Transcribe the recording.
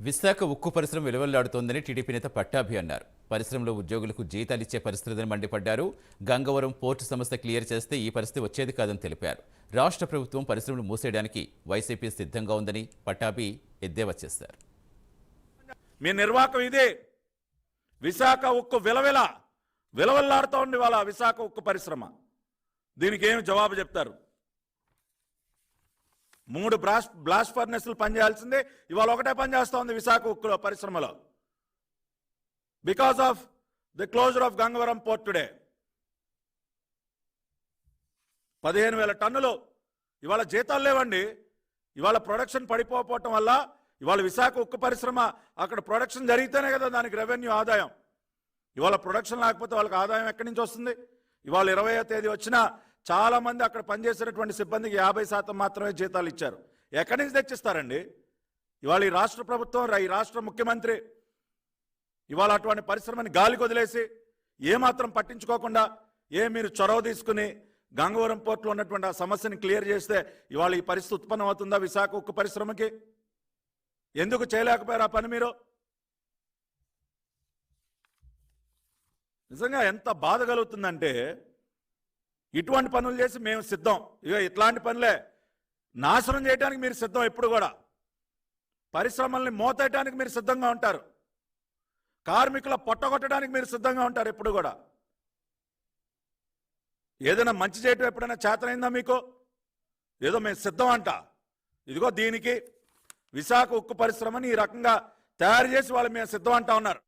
విశాఖ ఉక్కు పరిశ్రమ విలువలాడుతోందని టీడీపీ నేత పట్టాభి అన్నారు. పరిశ్రమలో ఉద్యోగులకు జీతాలిచ్చే పరిస్థితులను మండిపడ్డారు. గంగవరం పోర్టు సమస్య క్లియర్ చేస్తే ఈ పరిస్థితి వచ్చేది కాదని తెలిపారు. రాష్ట్ర ప్రభుత్వం పరిశ్రమలు మూసేయడానికి వైసీపీ సిద్ధంగా ఉందని పట్టాభి ఎద్దేవా చేశారు. మీ నిర్వాహకం ఇదే. విశాఖ ఉక్కు విలవల్లాడుతూ ఉంది వాళ్ళ విశాఖ ఉక్కు పరిశ్రమ. దీనికి ఏమి జవాబు చెప్తారు? 3 బ్లాస్ట్ ఫర్నెస్లు పనిచేయాల్సిందే, ఇవాళ ఒకటే పనిచేస్తూ ఉంది విశాఖ ఉక్కు పరిశ్రమలో. Because of the closure of Gangavaram port today. 15,000 టన్నులు ఇవాళ జీతాలు లేవండి. ఇవాళ ప్రొడక్షన్ పడిపోవటం వల్ల ఇవాళ విశాఖ ఉక్కు పరిశ్రమ అక్కడ ప్రొడక్షన్ జరిగితేనే కదా దానికి రెవెన్యూ ఆదాయం. ఇవాళ ప్రొడక్షన్ లేకపోతే వాళ్ళకి ఆదాయం ఎక్కడి నుంచి వస్తుంది? ఇవాళ 20వ తేదీ వచ్చినా చాలా మంది అక్కడ పనిచేసేటటువంటి సిబ్బందికి 50% మాత్రమే జీతాలు ఇచ్చారు. ఎక్కడి నుంచి తెచ్చిస్తారండి? ఇవాళ ఈ రాష్ట్ర ప్రభుత్వం, ఈ రాష్ట్ర ముఖ్యమంత్రి ఇవాళ అటువంటి పరిశ్రమని గాలికి వదిలేసి ఏమాత్రం పట్టించుకోకుండా మీరు చొరవ తీసుకుని గంగవరం పోర్టులో ఉన్నటువంటి ఆ సమస్యని క్లియర్ చేస్తే ఇవాళ ఈ పరిస్థితి ఉత్పన్నం అవుతుందా విశాఖ ఉక్కు పరిశ్రమకి? ఎందుకు చేయలేకపోయారు ఆ పని మీరు? నిజంగా ఎంత బాధ కలుగుతుందంటే, ఇటువంటి పనులు చేసి మేము సిద్ధం, ఇట్లాంటి పనులే నాశనం చేయడానికి మీరు సిద్ధం. ఎప్పుడు కూడా పరిశ్రమల్ని మోతేయడానికి మీరు సిద్ధంగా ఉంటారు. కార్మికుల పొట్టగొట్టడానికి మీరు సిద్ధంగా ఉంటారు ఎప్పుడు కూడా. ఏదైనా మంచి చేయటం ఎప్పుడైనా చేతనైందా మీకు? ఏదో మేము సిద్ధం అంట. ఇదిగో దీనికి విశాఖ ఉక్కు పరిశ్రమని ఈ రకంగా తయారు చేసి వాళ్ళు మేము సిద్ధం అంటా ఉన్నారు.